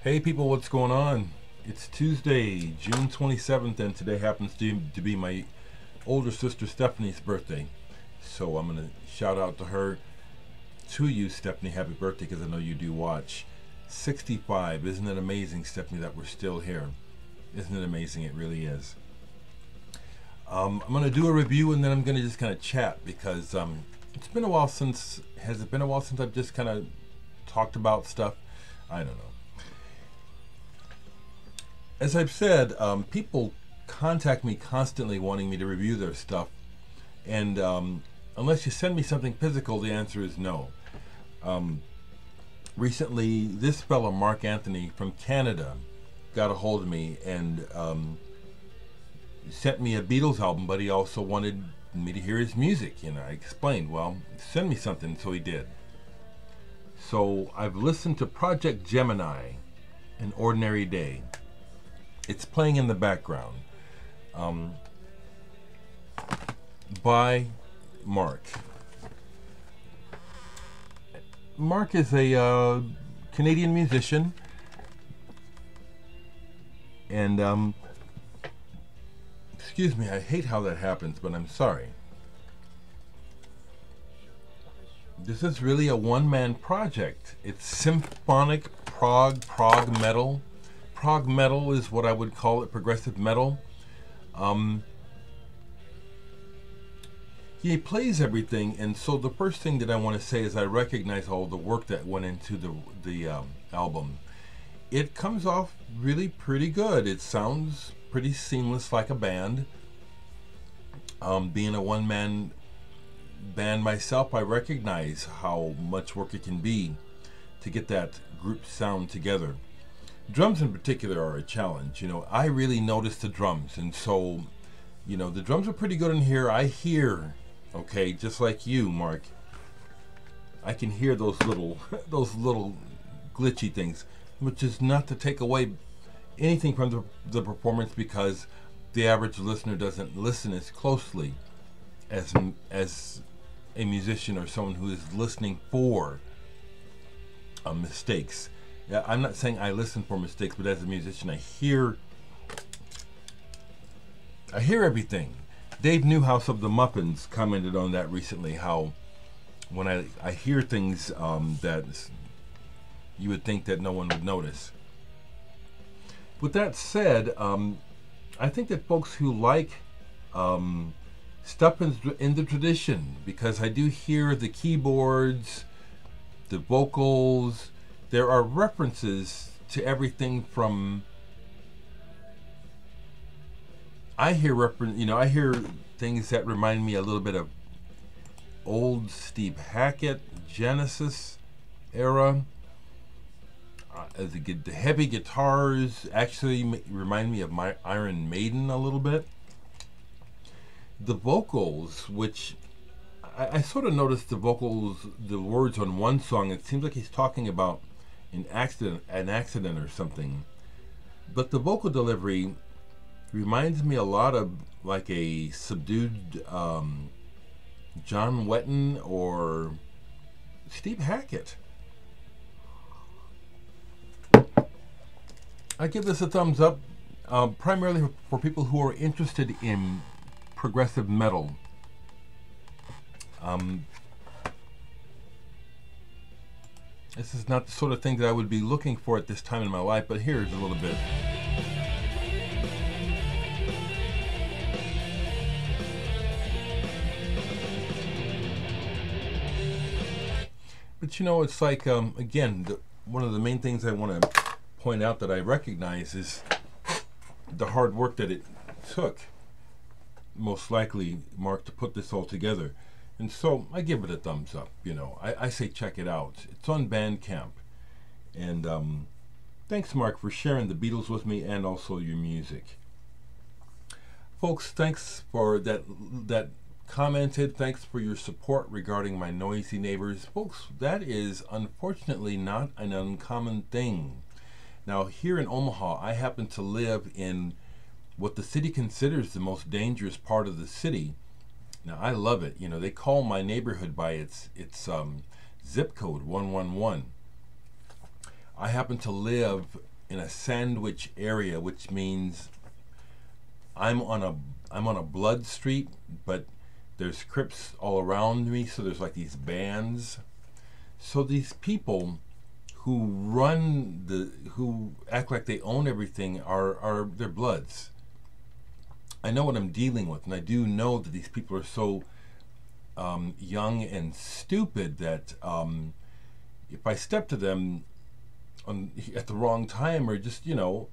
Hey people, what's going on? It's Tuesday, June 27th, and today happens to be my older sister Stephanie's birthday. So I'm going to shout out to you, Stephanie, happy birthday, because I know you do watch. 65, isn't it amazing, Stephanie, that we're still here? Isn't it amazing? It really is. I'm going to do a review and then I'm going to just kind of chat because it's been a while since, has it been a while since I've just kind of talked about stuff? I don't know. As I've said, people contact me constantly wanting me to review their stuff, and unless you send me something physical, the answer is no. Recently, this fellow, Mark Anthony from Canada, got a hold of me and sent me a Beatles album, but he also wanted me to hear his music. I explained, well, send me something, so he did. So I've listened to Projekt Gemineye, An Ordinary Day. It's playing in the background by Mark. Mark is a Canadian musician, and excuse me, I hate how that happens, but I'm sorry. This is really a one-man project. It's symphonic prog metal. Prog metal is what I would call it, progressive metal. He plays everything, and so the first thing that I want to say is I recognize all the work that went into the album. It comes off really pretty good. It sounds pretty seamless like a band. Being a one-man band myself, I recognize how much work it can be to get that group sound together. Drums in particular are a challenge. I really noticed the drums, and so, the drums are pretty good in here. I hear, okay, just like you, Mark, I can hear those little glitchy things, which is not to take away anything from the performance, because the average listener doesn't listen as closely as a musician or someone who is listening for mistakes. Yeah, I'm not saying I listen for mistakes, but as a musician, I hear everything. Dave Newhouse of the Muffins commented on that recently, how when I hear things that you would think that no one would notice. With that said, I think that folks who like stuff in the tradition, because I do hear the keyboards, the vocals. There are references to everything from. I hear things that remind me a little bit of old Steve Hackett, Genesis era. The heavy guitars actually remind me of my Iron Maiden a little bit. The vocals, which I sort of noticed the words on one song, it seems like he's talking about an accident or something, but the vocal delivery reminds me a lot of like a subdued John Wetton or Steve Hackett. I give this a thumbs up, primarily for people who are interested in progressive metal. This is not the sort of thing that I would be looking for at this time in my life, but here's a little bit. But it's like, again, one of the main things I want to point out that I recognize is the hard work that it took, most likely, Mark, to put this all together. And so I give it a thumbs up. I say check it out. It's on Bandcamp. And thanks, Mark, for sharing the Beatles with me and also your music. Folks, thanks for that commented. Thanks for your support regarding my noisy neighbors. Folks, that is unfortunately not an uncommon thing. Now, here in Omaha, I happen to live in what the city considers the most dangerous part of the city. Now, I love it. They call my neighborhood by its zip code, 111. I happen to live in a sandwich area, which means I'm on a blood street, but there's Crips all around me, so there's like these bands. So these people who act like they own everything are their bloods. I know what I'm dealing with, and I do know that these people are so young and stupid that if I step to them at the wrong time, or just, they'll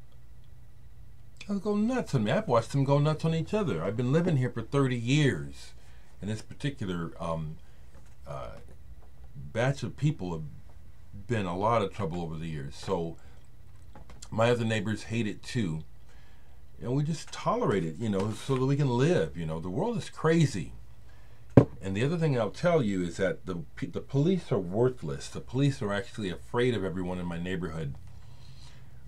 go nuts on me. I've watched them go nuts on each other. I've been living here for 30 years, and this particular batch of people have been a lot of trouble over the years. So my other neighbors hate it too, and we just tolerate it, so that we can live. The world is crazy. And the other thing I'll tell you is that the police are worthless. The police are actually afraid of everyone in my neighborhood.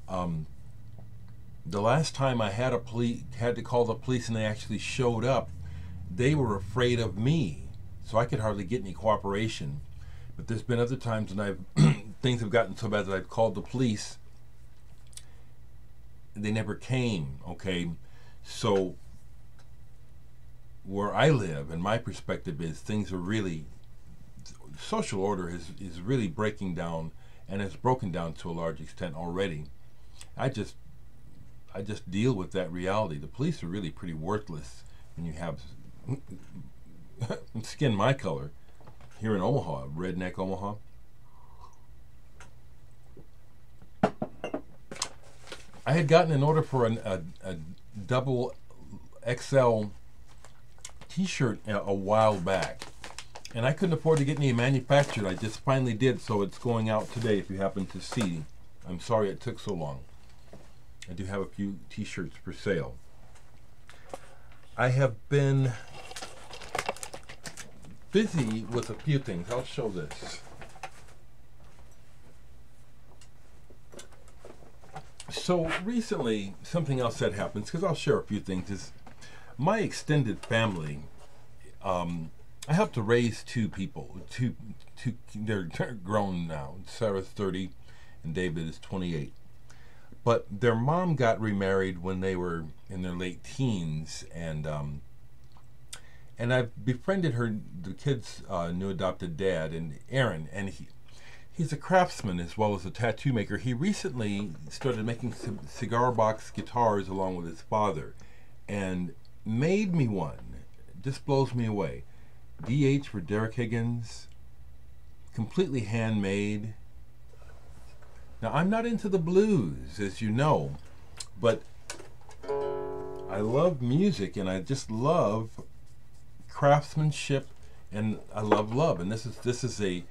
The last time I had to call the police and they actually showed up, they were afraid of me, so I could hardly get any cooperation. But there's been other times when things have gotten so bad that I've called the police. They never came. Okay, so where I live, and my perspective is, things are really, social order is really breaking down, and it's broken down to a large extent already. I just deal with that reality. The police are really pretty worthless when you have skin my color here in Omaha, redneck Omaha. I had gotten an order for a double XL t-shirt a while back, and I couldn't afford to get any manufactured. I just finally did, so it's going out today if you happen to see. I'm sorry it took so long. I do have a few t-shirts for sale. I have been busy with a few things. I'll show this. So recently, something else that happens, because I'll share a few things, is my extended family. I have to raise two people. They're grown now. Sarah's 30 and David is 28. But their mom got remarried when they were in their late teens, and I've befriended the kids' new adopted dad, and Aaron, and he's a craftsman as well as a tattoo maker. He recently started making cigar box guitars along with his father, and made me one. It just blows me away. DH for Dereck Higgins, completely handmade. Now, I'm not into the blues, as you know, but I love music, and I just love craftsmanship, and I love love, and this is a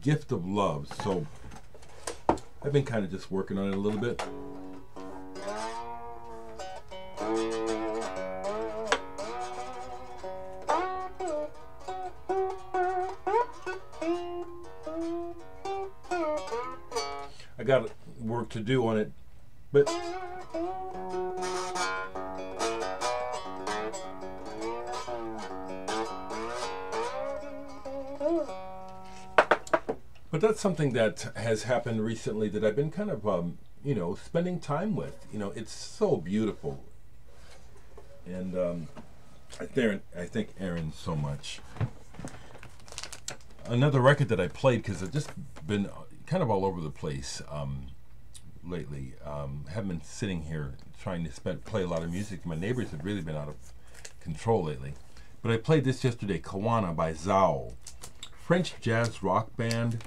gift of love. So I've been kind of just working on it a little bit. I got work to do on it, but that's something that has happened recently that I've been kind of spending time with. It's so beautiful, and I thank Aaron so much. Another record that I played, because I've just been kind of all over the place lately. Haven't been sitting here trying to play a lot of music. My neighbors have really been out of control lately. But I played this yesterday, Kawana by Zalla. French jazz rock band.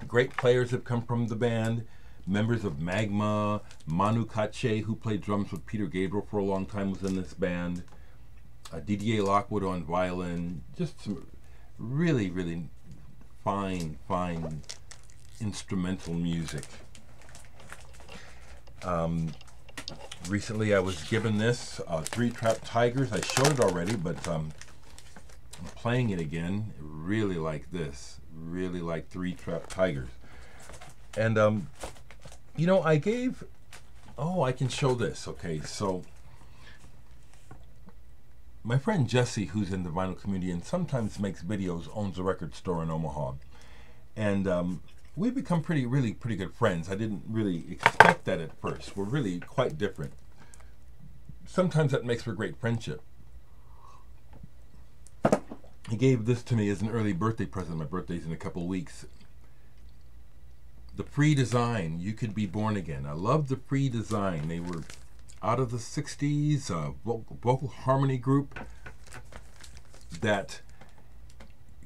Great players have come from the band. Members of Magma, Manu Katché, who played drums with Peter Gabriel for a long time, was in this band. Didier Lockwood on violin. Just some really, really fine instrumental music. Recently I was given this, Three Trapped Tigers. I showed it already, but I'm playing it again. Really like this. Really like Three Trapped Tigers. And I gave, I can show this. Okay, so my friend Jesse, who's in the vinyl community and sometimes makes videos, owns a record store in Omaha. And we've become really pretty good friends. I didn't really expect that at first. We're really quite different. Sometimes that makes for great friendship. He gave this to me as an early birthday present. My birthday's in a couple weeks. The free design, You Could Be Born Again. I love the free design. They were out of the 60s, vocal harmony group that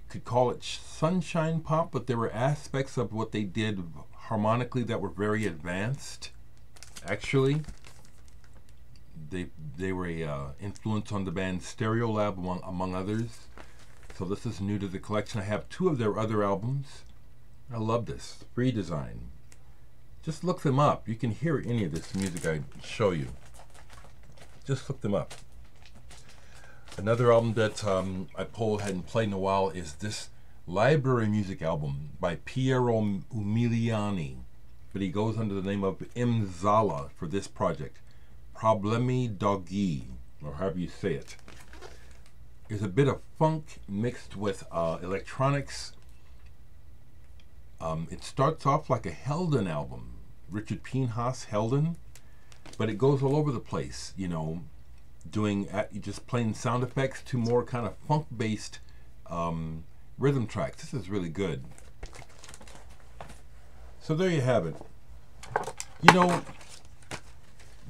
could call it sunshine pop, but there were aspects of what they did harmonically that were very advanced. Actually, they were a influence on the band Stereolab, among others. So this is new to the collection. I have 2 of their other albums. I love this free design. Just look them up. You can hear any of this music I show you. Just look them up. Another album that I hadn't played in a while is this library music album by Piero Umiliani, but he goes under the name of Zalla for this project. Problemi Doggy, or however you say it. There's a bit of funk mixed with electronics. It starts off like a Helden album, Richard Pinhas Helden, but it goes all over the place, you know, doing just playing sound effects to more kind of funk-based rhythm tracks. This is really good. So there you have it. You know,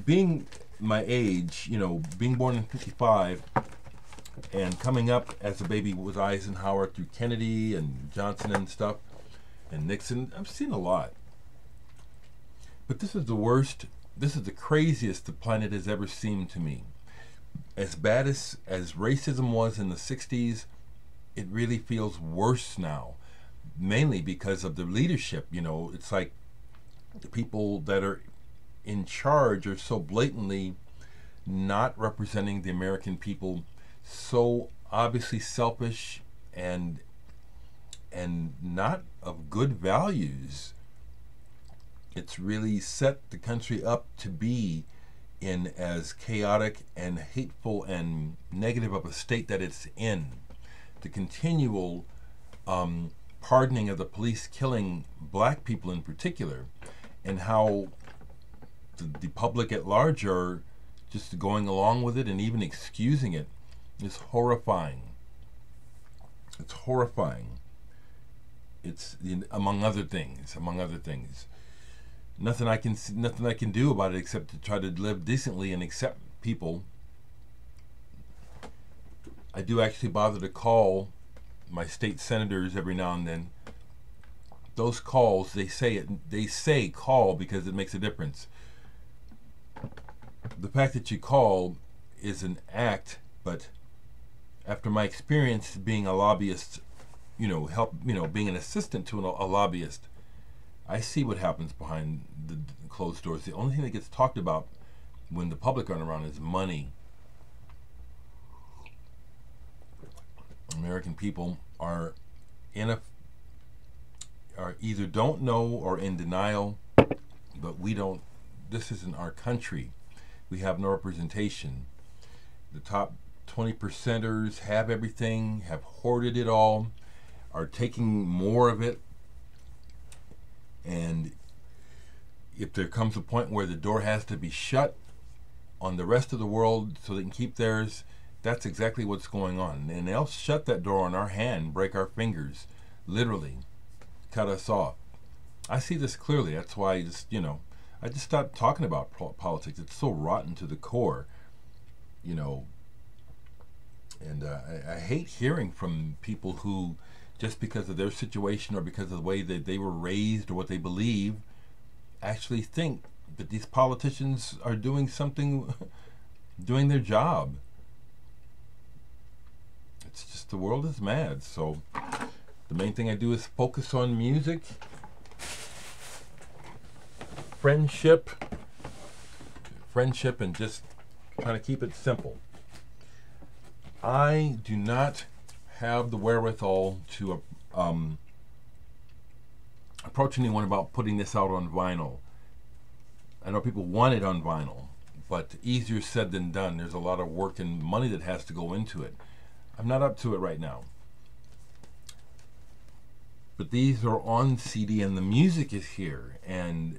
being my age, you know, being born in 55 and coming up as a baby with Eisenhower through Kennedy and Johnson and stuff and Nixon, I've seen a lot. But this is the worst, this is the craziest the planet has ever seemed to me. As bad as racism was in the 60s, it really feels worse now. Mainly because of the leadership, you know, it's like the people that are in charge are so blatantly not representing the American people, so obviously selfish and not of good values. It's really set the country up to be in as chaotic and hateful and negative of a state that it's in. The continual pardoning of the police killing black people in particular, and how the public at large are just going along with it and even excusing it, is horrifying. It's horrifying. It's among other things. Nothing I can do about it except to try to live decently and accept people. I do actually bother to call my state senators every now and then. Those calls, they say call because it makes a difference. The fact that you call is an act, but after my experience being a lobbyist, being an assistant to a lobbyist, I see what happens behind the closed doors. The only thing that gets talked about when the public aren't around is money. American people are either don't know or in denial, but we don't. This isn't our country. We have no representation. The top 20%ers have everything, have hoarded it all, are taking more of it. And if there comes a point where the door has to be shut on the rest of the world so they can keep theirs, that's exactly what's going on. And they'll shut that door on our hand, break our fingers, literally cut us off. I see this clearly. That's why I just stopped talking about politics. It's so rotten to the core, and I hate hearing from people who, just because of their situation or because of the way that they were raised or what they believe, actually think that these politicians are doing something, doing their job. It's just, the world is mad. So the main thing I do is focus on music, friendship, and just trying to keep it simple. I do not have the wherewithal to approach anyone about putting this out on vinyl. I know people want it on vinyl, but easier said than done. There's a lot of work and money that has to go into it. I'm not up to it right now. But these are on CD and the music is here. And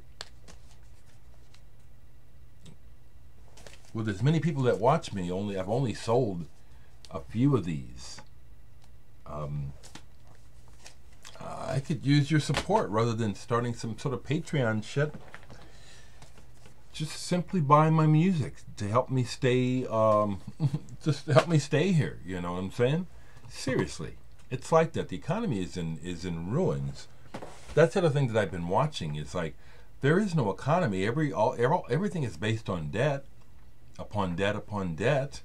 with as many people that watch me, I've only sold a few of these. I could use your support rather than starting some sort of Patreon shit. Just simply buy my music to help me stay, just to help me stay here. You know what I'm saying? Seriously, it's like that. The economy is in ruins. That's the other thing that I've been watching. Is like there is no economy. Everything is based on debt, upon debt, upon debt.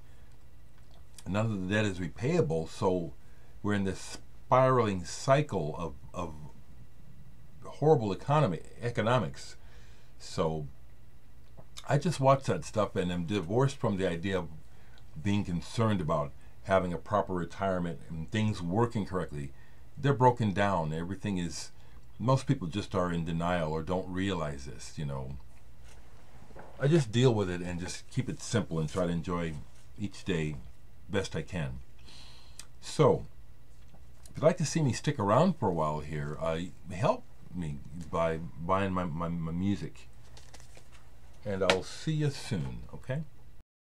None of the debt is repayable. So we're in this spiraling cycle of horrible economics. So I just watch that stuff and am divorced from the idea of being concerned about having a proper retirement and things working correctly. They're broken down. Everything is, most people just are in denial or don't realize this, you know. I just deal with it and just keep it simple and try to enjoy each day best I can. So, if you'd like to see me stick around for a while here, help me by buying my music. And I'll see you soon, okay?